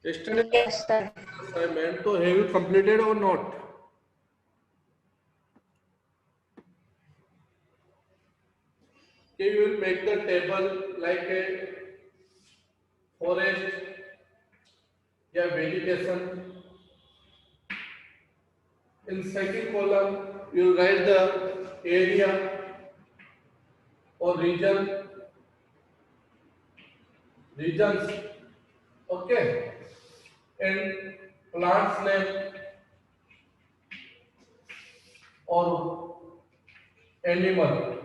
Yesterday Yes, sir. assignment, so have you completed or not? Okay, you will make the table like a forest, yeah, vegetation. In second column, you write the area or regions, okay, and plants name or animal.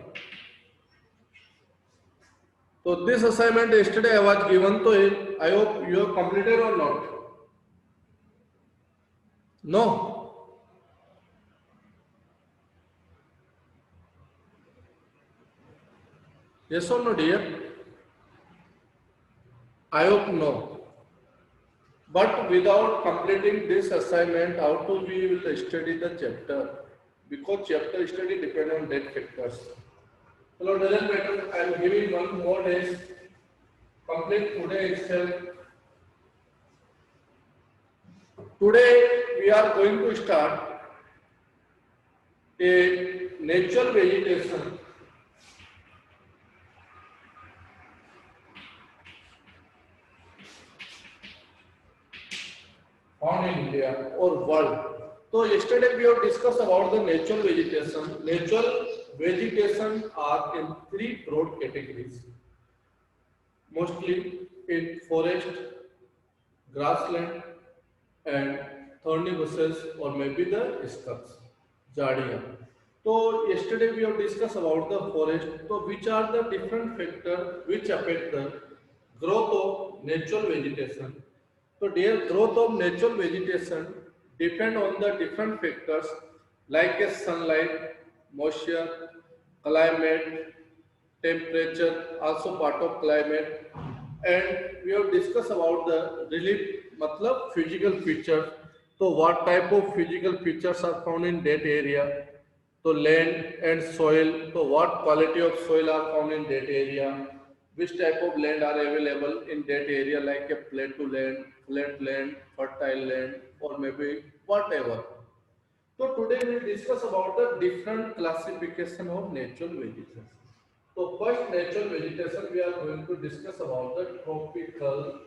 So this assignment yesterday I was given to it. I hope you have completed or not. No. Yes or no, dear? I hope no. But without completing this assignment, how to we will study the chapter? Because chapter study depend on that factors. Hello, doesn't matter. I am giving one more days. Complete today itself. Today we are going to start a natural vegetation found in India or world. So yesterday we have discussed about the natural vegetation. Natural vegetation are in three broad categories. Mostly in forest, grassland, and thorny bushes or maybe the scrubs, jardia. So yesterday we have discussed about the forest. So which are the different factors which affect the growth of natural vegetation? So dear, growth of natural vegetation depend on the different factors like a sunlight, moisture, climate, temperature, also part of climate, and we have discussed about the relief, matlab physical features. So what type of physical features are found in that area? So land and soil. So what quality of soil are found in that area? Which type of land are available in that area, like a plateau land, flat land, fertile land, or maybe whatever. So today we will discuss about the different classification of natural vegetation. So first natural vegetation we are going to discuss about the tropical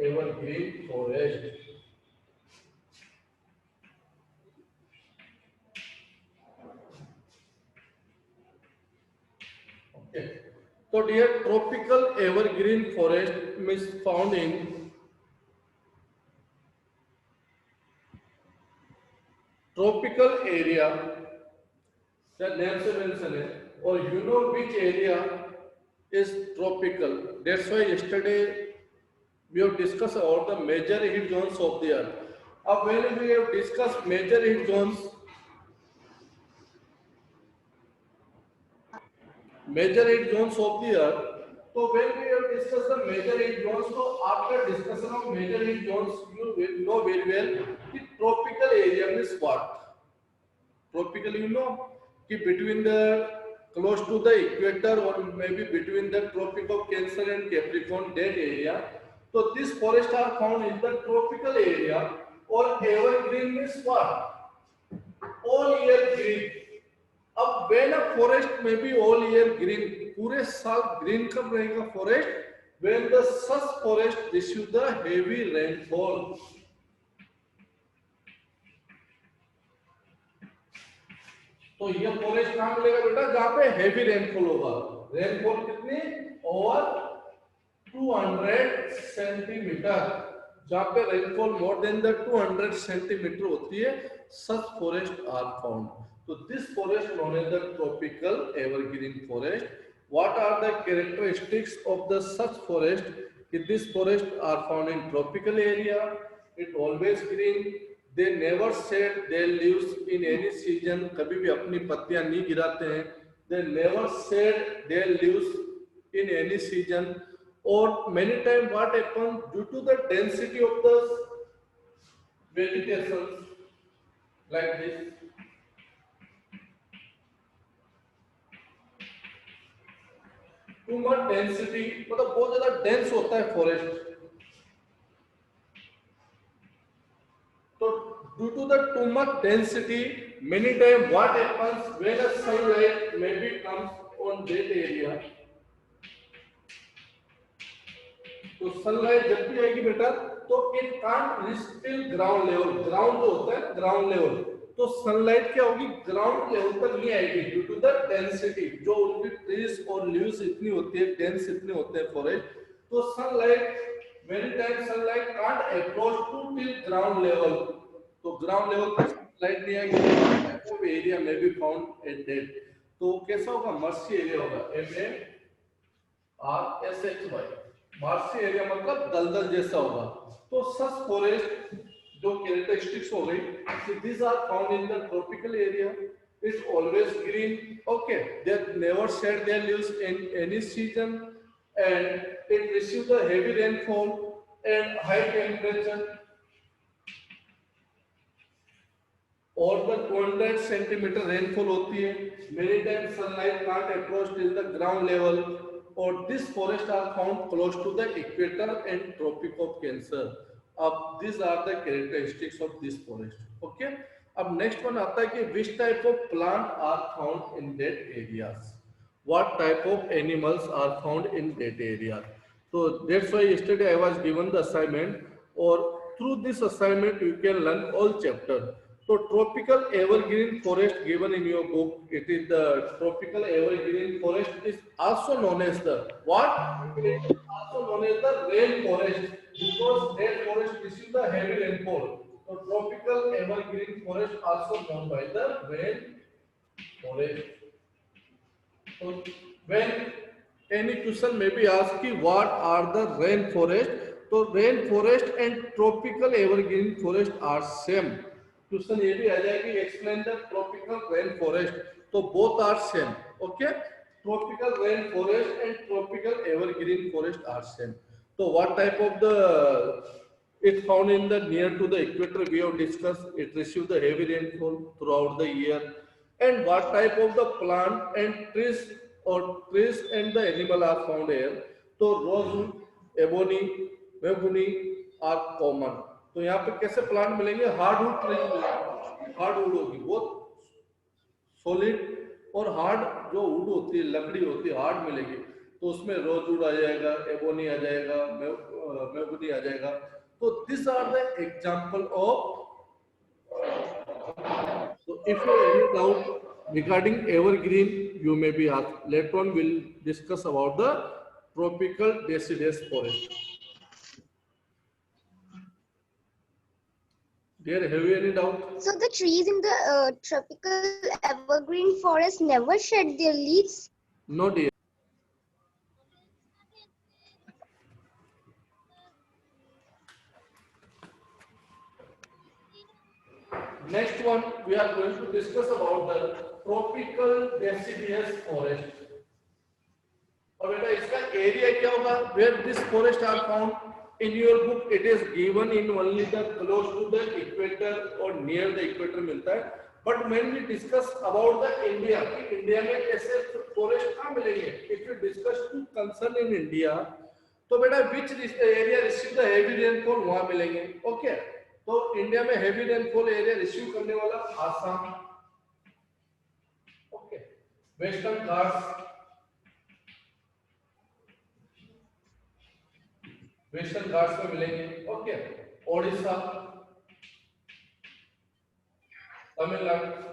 evergreen forest. Okay. So dear, tropical evergreen forest is found in tropical area. The name से mention है और you know which area is tropical. That's why yesterday we have discussed about the major heat zones of the earth. When we have discussed major heat zones, major heat zones of the earth. So when we have discussed the major heat zones, so after discussion of major heat zones, you will know very well the tropical area means what? Tropical, you know, कि between the close to the equator or maybe between the Tropic of Cancer and Capricorn, that area. So these forests are found in the tropical area or evergreen means what? All year green. अब when a forest may be all year green, पूरे साल green कब रहेगा forest? When the such forest receive the heavy rainfall. तो ये forest कहाँ मिलेगा बेटा? जहाँ पे हेवी रेनफॉल होगा. रेनफॉल कितनी? Over 200 centimetre. जहाँ पे rainfall more than the 200 centimetre होती है, such forest are found. So this forest known as the tropical evergreen forest. What are the characteristics of the such forest? If this forest are found in tropical area, it always green. They never shed their leaves in any season. कभी भी अपनी पत्तियां नहीं गिराते हैं. They never shed their leaves in any season. Or many times what happens due to the density of the vegetation like this. Too much density, मतलब बहुत ज्यादा dense होता है forest. So due to the too much density, many times what happens when a sunlight maybe comes on that area, तो sunlight जब भी आएगी बेटा तो it can't reach till ground level, ground जो होता है ग्राउंड लेवल, तो सनलाइट क्या होगी ग्राउंड लेवल तक नहीं आएगी ड्यू टू द डेंसिटी, जो उनकी ट्रीज और लीव्स इतनी होती है, डेंस इतने होते हैं फॉरेस्ट, तो sunlight many time sunlight can't approach to till ground level, तो ग्राउंड लेवल तक सनलाइट नहीं आएगी, वो एरिया में बी फाउंड एट दैट, तो कैसा होगा मर्सी एरिया होगा, MARSHY, मार्सी एरिया मतलब दलदल जैसा होगा, तो सच फॉरेस्ट जो कैरेक्टरिस्टिक्स हो गई, these are found in the tropical area, it's always green, okay, they never shed their leaves in any season, and it receives the heavy rainfall and high temperature, और the 200 centimetre rainfall होती है, many time sunlight can't approach till the ground level, और this forest are found close to the equator and Tropic of Cancer. अब this are the characteristics of this forest, okay. अब next one आता है कि which type of plant are found in that areas, what type of animals are found in that area, so that's why yesterday I was given the assignment, or through this assignment you can learn all chapter. So tropical evergreen forest given in your book, it is the tropical evergreen forest is also known as the what, it is also known as the rain forest, because that forest receives the heavy rainfall, so tropical evergreen forest also known by the rain forest. So when any question may be asked कि what are the rainforest, तो rainforest and tropical evergreen forest are same. Question ये भी आ जाएगी explain the tropical rainforest, तो both are same, okay. Tropical rainforest and tropical evergreen forest are same. So what type of the it found in the near to the equator we have discussed, it receives the heavy rainfall throughout the year, and what type of the plant and trees or trees and the animal are found here, तो rosewood, ebony, mahogany are common, तो यहाँ पे कैसे plant मिलेंगे, hardwood trees मिलेंगे, hardwood होगी बहुत solid, और हार्ड जो वुड होती है लकड़ी होती है हार्ड मिलेगी, तो उसमें रोजवुड आ जाएगा, एबोनी आ जाएगा, महगनी आ जाएगा, तो this are the example of, so if you have any doubt regarding evergreen you may be asked, later on we'll discuss about the tropical deciduous forest. Dear, have you any doubt? So the trees in the tropical evergreen forest never shed their leaves? No dear. Next one we are going to discuss about the tropical deciduous forest. और बेटा इसका area क्या होगा, where this forest are found in your book, it is given in only the close to the equator or near the equator मिलता है, but when we discuss about the India, कि India में ऐसे forest कहाँ मिलेंगे, if you discuss to concern in India, तो बेटा which area receive the heavy rainfall वहाँ मिलेंगे, okay. तो इंडिया में हेवी रेनफॉल एरिया रिसीव करने वाला Assam, okay, western Ghats, western Ghats में मिलेंगे, okay, Odisha, Tamil Nadu,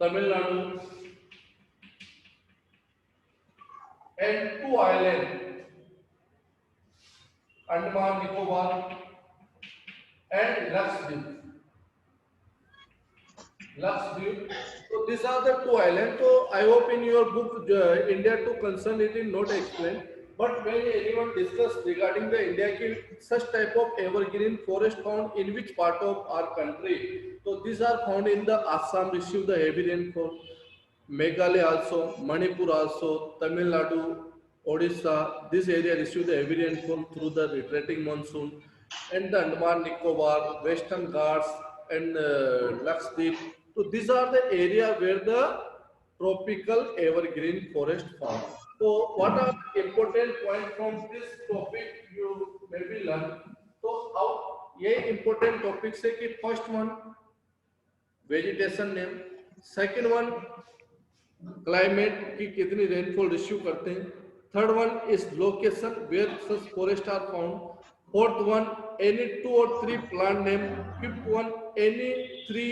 Tamil Nadu, and two islands, Andaman Nicobar and Lakshadweep. Lakshadweep. So these are the two islands. So I hope in your book India to concern it is not explained. But when anyone discuss regarding the India ki such type of evergreen forest found in which part of our country, so these are found in the Assam receive the heavy rainfall, Meghalaya also, Manipur also, Tamil Nadu, Odisha, this area receive the heavy rainfall through the retreating monsoon, and the Andaman Nicobar, Western Ghats and Lakshadweep, So these are the area where the tropical evergreen forest found. So what are the important points from this topic you maybe learn? So how ये important topics है कि first one vegetation name, second one climate की कितनी rainfall receive करते हैं, third one is location where such forest are found, fourth one any two और three plant name, fifth one any three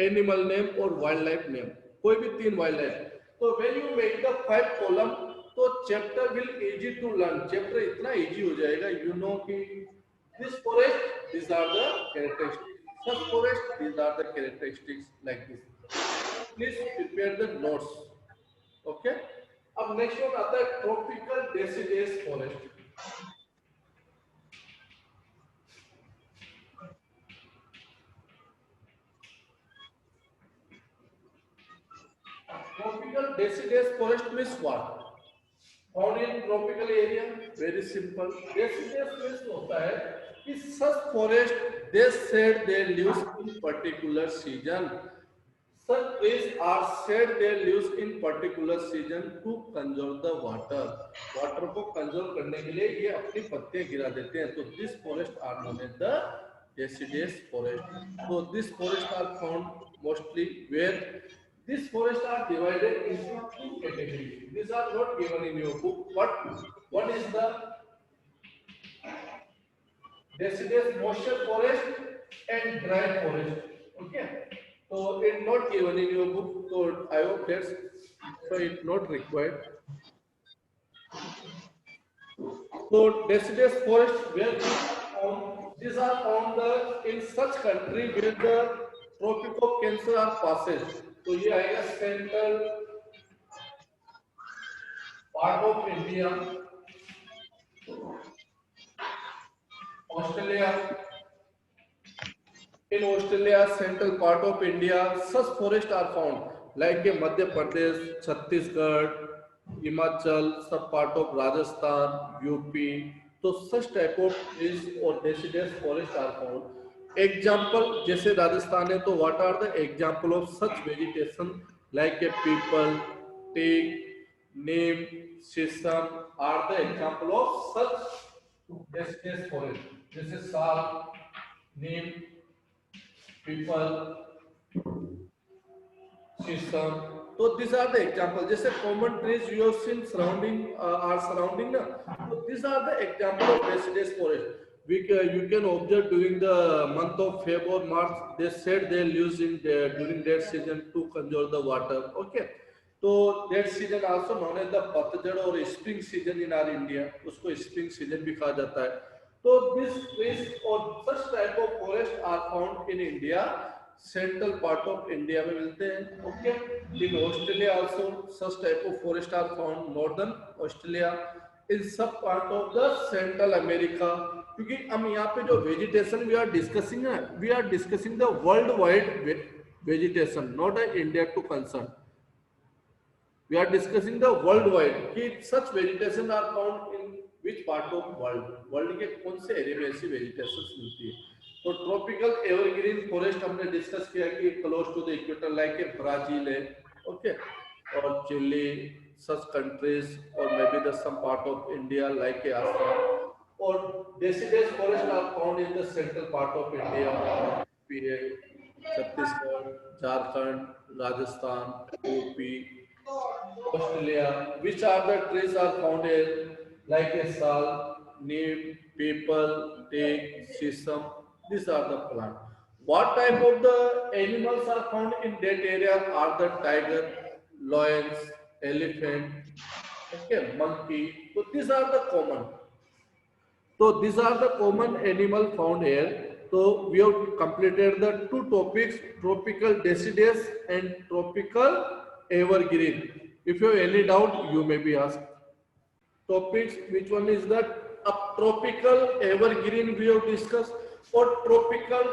animal name और wild life name, कोई भी तीन wild life. तो when you make the five column तो chapter will easy to learn, chapter इतना easy हो जाएगा, यू नो कि this forest these are the characteristics, such forest these are the characteristics like this. Please prepare the notes. Okay. अब next one आता है tropical deciduous forest. Tropical deciduous forest means what? Found in tropical area. Very simple. Deciduous means होता है कि such forest they shed their leaves in particular season. Such trees are shed their leaves in particular season to conserve the water. Water को conserve करने के लिए ये अपनी पत्तियां गिरा देते हैं. तो this forest are known as the deciduous forest. So this forest are found mostly where these forests are divided into two categories. These are not given in your book. What is the deciduous moisture forest and dry forest? Okay. So it's not given in your book. So I hope it's not required. So deciduous forest where these are found in such country where the Tropic of Cancer are passes. तो ये आएगा central part of India, Australia. In Australia, central part of India, such forests are found like in Madhya Pradesh, Chhattisgarh, Himachal, some part of Rajasthan, UP. So such type of trees or deciduous forests are found. Example, जैसे राजस्थान है तो what are the example of such vegetation like a people, teak, neem, sisam are the example of such deciduous forest. This is sal, neem, people, system. So these are the examples. जैसे common trees you have seen surrounding are surrounding ना. So these are the example of deciduous forest. You can observe during the month of February or March they shed their leaves in during that season to conserve the water. Okay. तो that season also known as the पतझड़ और spring season in our India. उसको spring season भी कहा जाता है. So these trees or such type of forest are found in India. Central part of India में मिलते हैं. Okay. In Australia also such type of forest are found northern Australia, in सब part of the Central America. क्योंकि हम यहाँ पे जो vegetation we are discussing है, we are discussing the world wide vegetation, not a India to concern. We are discussing the world wide कि such vegetation are found in which part of world के कौन से area में ऐसी vegetation मिलती है. तो ट्रॉपिकल एवरग्रीन फॉरेस्ट हमने डिस्कस किया कि close to the equator like a Brazil है. ओके. और चिली, सच कंट्रीज और maybe the some part of India like a Assam. और deciduous forest are found in the central part of India, Chhattisgarh, Jharkhand, Rajasthan, UP, Australia. Which are the trees are found in like a sal, neem, people, teak, sisam. These are the plant. What type of the animals are found in that area are the tiger, lions, elephant, okay, monkey. So these are the common. So these are the common animal found here. So we have completed the two topics, tropical deciduous and tropical evergreen. If you have any doubt, you may be asked. Topics, which one is that? A tropical evergreen we have discussed or tropical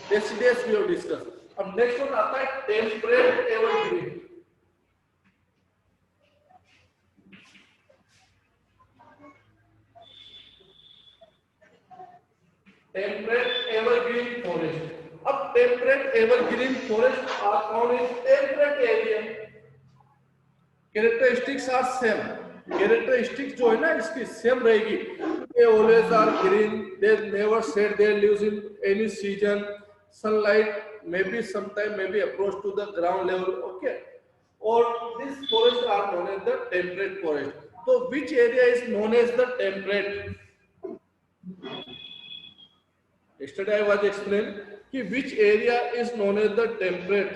deciduous we have discussed. अब next one आता है temperate evergreen. Temperate evergreen forest. अब temperate evergreen forest are found in temperate area. Characteristics are same. Characteristics जो है ना इसकी same रहेगी. They always are green. They never shed their leaves in any season. Sunlight maybe sometime maybe approach to the ground level. Okay. Or these forests are known as the temperate forest. So which area is known as the temperate? Yesterday I was explained कि which area is known as the temperate.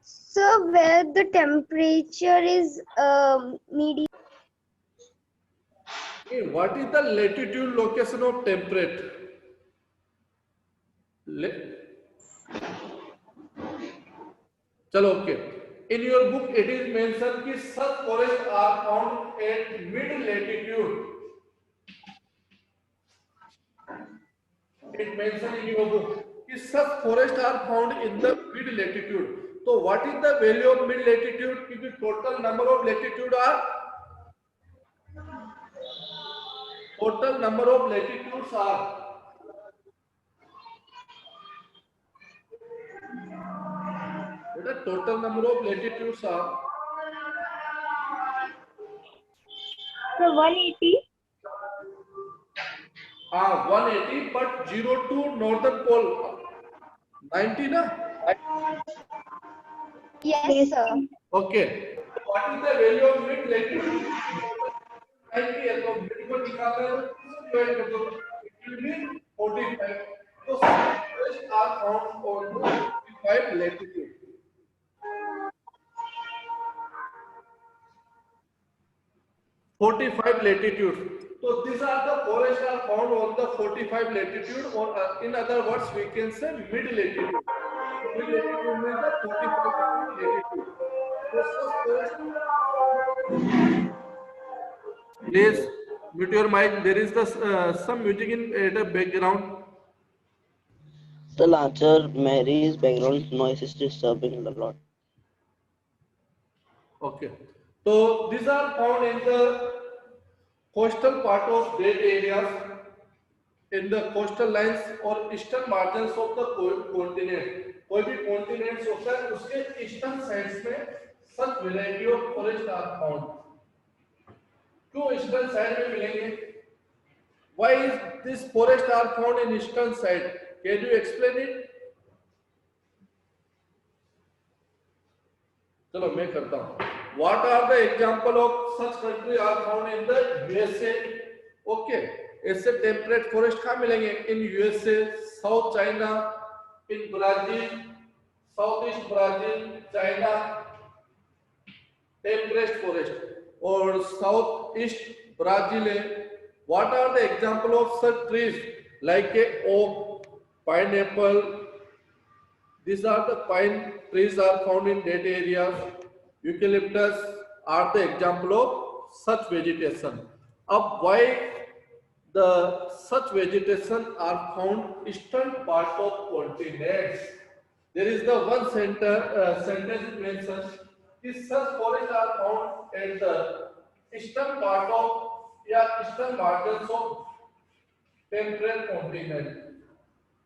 So where the temperature is medium. Okay, what is the latitude location of temperate? चलो okay. In your book it is mentioned कि such forests are found at mid latitude. It mentioned in your book कि such forests are found in the mid latitude. So what is the value of mid latitude? क्योंकि total number of latitude are latitudes are the total number of latitudes are So 180. 180 but 0 to northern pole 90 na. Yes, sir. Okay. So what is the value of mid latitude? 90 है तो mid को निकालना है तो divide कर दो. It will be 45. So forests are found on 45 latitude. 45 latitude. So these are the forests are found on the 45 latitude, or in other words we can say mid latitude. Mid latitude means the 45 latitude. So such forests. Please mute your mic. There is the some music in the background. The larger Mary's background noise is disturbing a lot. Okay. So these are found in the coastal part of that areas, in the coastal lines or eastern margins of the continent. कोई भी continents होता है उसके eastern sides में such variety of forest are found. क्यों eastern side में मिलेंगे? Why is this forest are found in eastern side? Can you explain it? चलो मैं करता हूँ. What are the example of such country are found in the USA? Okay, ऐसे temperate forest कहाँ मिलेंगे? In USA, South China, in Brazil, Southeast Brazil, China, temperate forest, or Southeast Brazil. What are the example of such trees? Like a oak, pineapple. These are the pine trees are found in that areas. Eucalyptus are the example of such vegetation. अब why the such vegetation are found eastern part of continents? There is the one sentence mentioned. These such forests are found at the eastern part of eastern margins of temperate continent.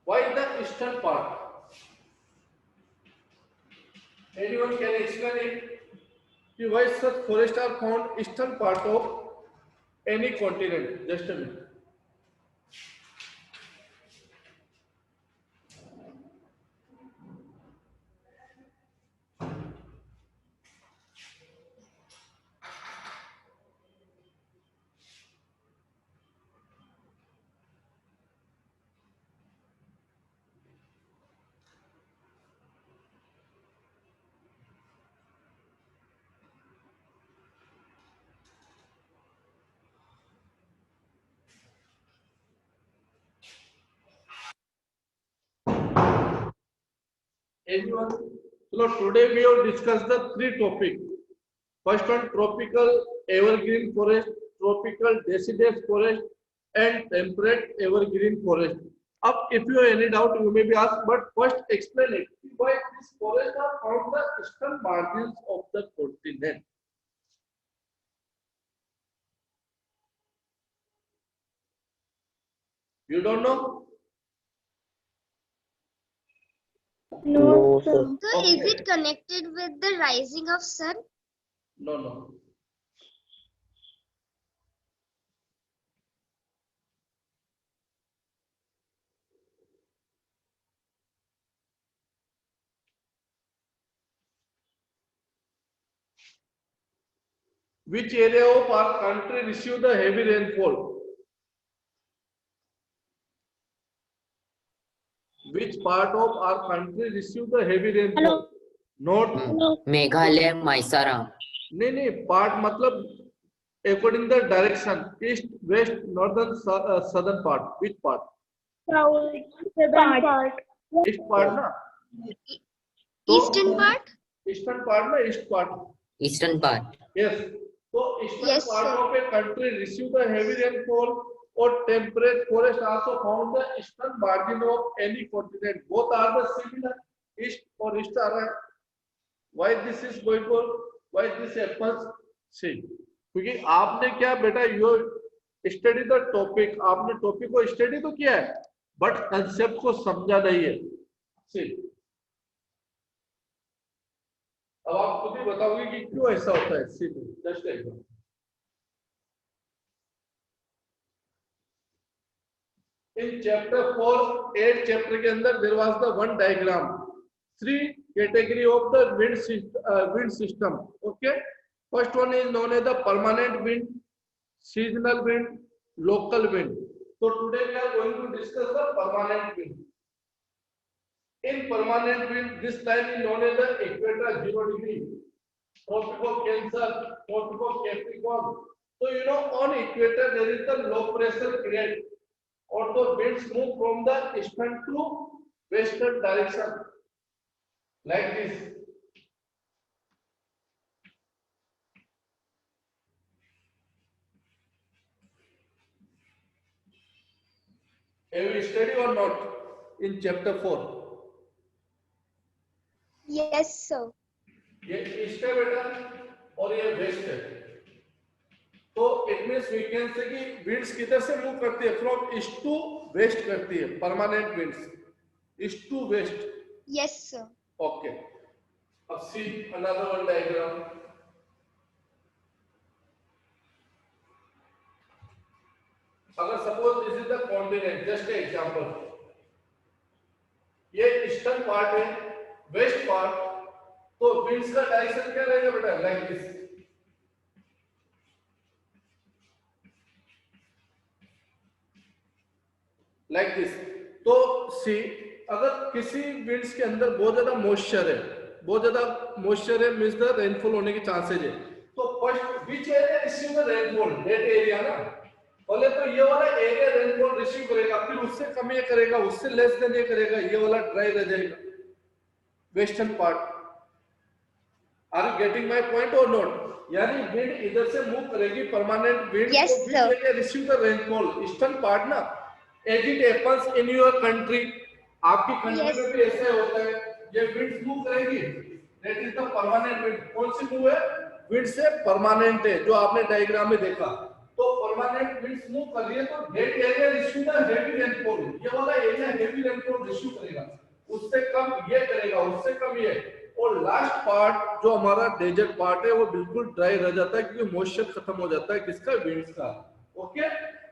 Why the eastern part? Anyone can explain it? Why such forests are found eastern part of any continent? Just a minute. Anyone? So today we have discussed the three topics. First one, tropical evergreen forest, tropical deciduous forest, and temperate evergreen forest. Up, if you have any doubt, you may be asked, but first explain it. Why these forests are found the eastern margins of the continent? You don't know? No, sir. So is Okay. it connected with the rising of sun? No, no. Which area of our country receive the heavy rainfall? Which part of our country receive the heavy rainfall? North. Meghalaya Maisaram नहीं part मतलब according the direction, east, west, northern, southern part. Which part? Southern part. East part ना? Eastern part? Eastern part ना? East part. Eastern part Yes. So eastern Yes, part sir. of a country receive the heavy rainfall or temperate forest also found the eastern margin of any continent. Both are the similar. East or east are. Why this is going on? Why this happens? See, क्योंकि आपने क्या बेटा यो study the topic, आपने topic को study तो किया है but concept को समझा नहीं है. See, अब आप खुद ही बताओगे कि क्यों ऐसा होता है. See, just example. In chapter 4, 8 chapter के अंदर there was the one diagram, 3 category of the wind system. Okay, first one is known as the permanent wind, seasonal wind, local wind. So today we are going to discuss the permanent wind. In permanent wind, this line is known as the equator 0 degree, Tropic of Cancer, Tropic of Capricorn. So you know on equator there is the low pressure gradient, or the winds move from the eastern to western direction like this. Have you studied or not in chapter 4? Yes, sir. ये east है बेटा और ये waste है. तो it means we can say कि winds किधर से मूव करती है? फ्रॉम ईस्ट टू वेस्ट करती है. Permanent winds east to west. Yes, sir. ओके. अब सी अनदर वन डायग्राम. अगर suppose this is the continent, just example, ये ईस्टर्न पार्ट है, वेस्ट पार्ट, तो विंड्स का डायरेक्शन क्या रहेगा बेटा? Like this. Like this. तो सी अगर किसी विंड्स के अंदर बहुत ज्यादा मॉइस्चर है, बहुत ज्यादा मॉइस्चर है मींस द रेनफॉल होने के चांसेस है. तो first which area receive the rainfall? That area ना. पहले तो ये वाला एरिया रेनफॉल रिसीव करेगा, फिर उससे कम ये करेगा, उससे लेस देन ये करेगा, ये वाला ड्राई रह जाएगा. Western part. Are you getting my point और नॉट? यानी विंड इधर से मूव करेगी, परमानेंट विंड. Yes, तो sir. Which area receive the rainfall? Eastern part ना. As it happens in your country, आपकी कंट्री Yes. में भी ऐसा होता है. ये विंड्स मूव करेगी, that is the permanent wind. कौन सी मूव है? विंड से परमानेंट है, जो आपने डायग्राम में देखा. तो परमानेंट विंड्स मूव कर रही है, तो that area receive the heavy rainfall. ये वाला एरिया हेवी रेनफॉल रिसीव करेगा, उससे कम ये करेगा, उससे कम ये. और लास्ट पार्ट जो हमारा डेजर्ट पार्ट है वो बिल्कुल ड्राई रह जाता है, क्योंकि मॉइस्चर खत्म हो जाता है किसका? विंड्स का. ओके.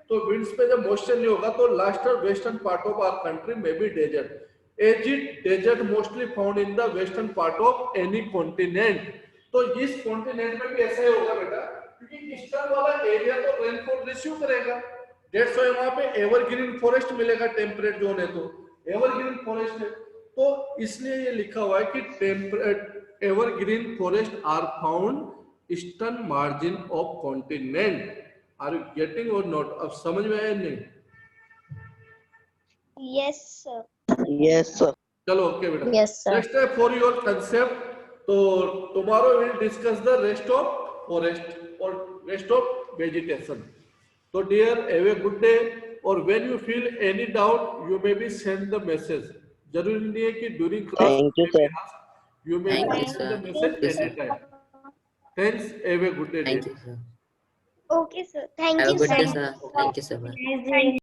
तो विंड्स पे जब मॉइस्चर नहीं होगा तो लास्ट और western part of our country में भी desert. As it desert mostly found in the western part of any continent. तो इस कॉन्टिनेंट में भी ऐसा ही होगा बेटा, क्योंकि ईस्टर्न वाला एरिया तो रेनफॉल रिसीव करेगा. दैट्स व्हाई वहां पे एवरग्रीन फॉरेस्ट मिलेगा. टेम्परेट जोन है तो एवरग्रीन फॉरेस्ट है, तो इसलिए ये लिखा हुआ है कि temperate evergreen forest are found eastern margin of continent. Are you getting और नॉट? अब समझ में आया नहीं? Yes, sir. Yes, sir. चलो ओके बेटा. Yes, sir. नेक्स्ट है फॉर योर कंसेप्ट. तो tomorrow will discuss the rest of forest और रेस्ट ऑफ वेजिटेशन. तो dear have a good day. और when you feel any doubt you may be send the message. जरूरी नहीं है कि during class. Thank you, sir. You may Thank be you, send the sir. Message Yes, sir. Any time. Thanks. Have a good day. Thank you sir. Okay, sir. Thank have a you, good day sir. Sir. Thank you sir. Thank